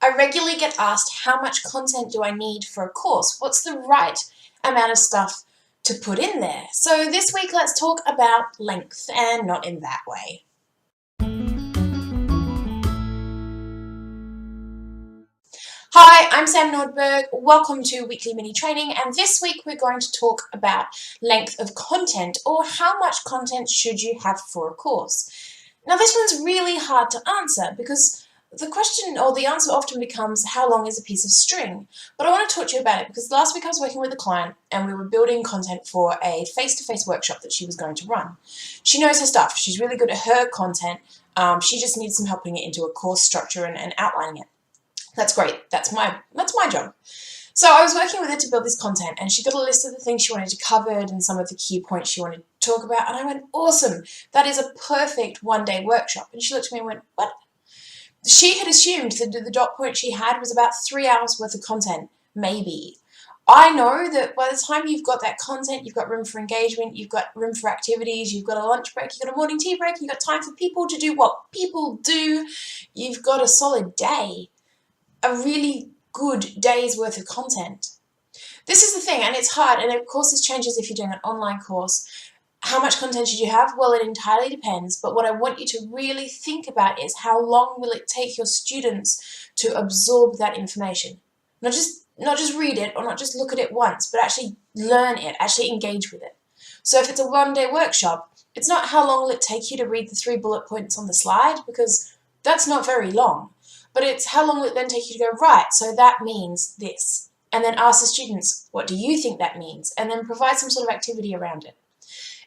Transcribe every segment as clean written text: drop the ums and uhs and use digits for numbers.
I regularly get asked how much content do I need for a course? What's the right amount of stuff to put in there? So this week let's talk about length, and not in that way. Hi, I'm Sam Nordberg. Welcome to Weekly Mini Training, and this week we're going to talk about length of content, or how much content should you have for a course. Now this one's really hard to answer because the question or the answer often becomes how long is a piece of string? But I want to talk to you about it because last week I was working with a client and we were building content for a face-to-face workshop that she was going to run. She knows her stuff. She's really good at her content. She just needs some help putting it into a course structure and outlining it. That's great. That's my job. So I was working with her to build this content, and she got a list of the things she wanted to cover and some of the key points she wanted to talk about, and I went, awesome, that is a perfect one-day workshop. And she looked at me and went, what? She had assumed that the dot point she had was about 3 hours worth of content, maybe. I know that by the time you've got that content, you've got room for engagement, you've got room for activities, you've got a lunch break, you've got a morning tea break, you've got time for people to do what people do, you've got a solid day. A really good day's worth of content. This is the thing, and it's hard, and of course this changes if you're doing an online course. How much content should you have? Well, it entirely depends, but what I want you to really think about is how long will it take your students to absorb that information? Not just read it or not just look at it once, but actually learn it, actually engage with it. So if it's a one-day workshop, it's not how long will it take you to read the 3 bullet points on the slide, because that's not very long. But it's how long will it then take you to go, right, so that means this. And then ask the students, what do you think that means? And then provide some sort of activity around it.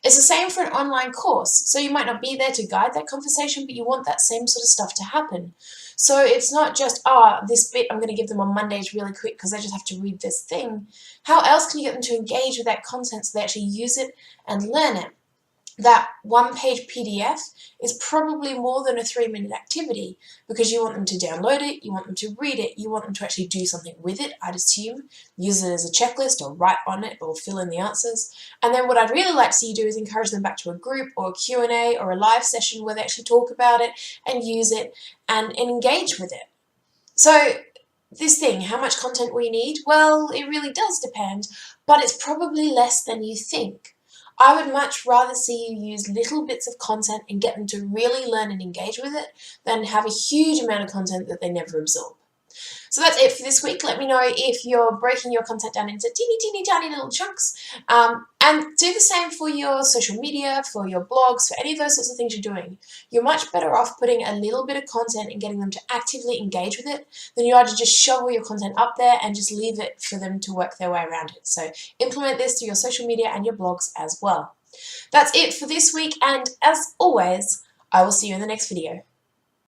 It's the same for an online course. So you might not be there to guide that conversation, but you want that same sort of stuff to happen. So it's not just, this bit I'm going to give them on Mondays really quick because they just have to read this thing. How else can you get them to engage with that content so they actually use it and learn it? That one-page PDF is probably more than a 3-minute activity because you want them to download it, you want them to read it, you want them to actually do something with it, I'd assume, use it as a checklist or write on it or fill in the answers. And then what I'd really like to see you do is encourage them back to a group or a Q&A or a live session where they actually talk about it and use it and engage with it. So this thing, how much content we need? Well, it really does depend, but it's probably less than you think. I would much rather see you use little bits of content and get them to really learn and engage with it than have a huge amount of content that they never absorb. So that's it for this week. Let me know if you're breaking your content down into teeny tiny little chunks. And do the same for your social media, for your blogs, for any of those sorts of things you're doing. You're much better off putting a little bit of content and getting them to actively engage with it than you are to just shovel your content up there and just leave it for them to work their way around it. So implement this through your social media and your blogs as well. That's it for this week, and as always, I will see you in the next video.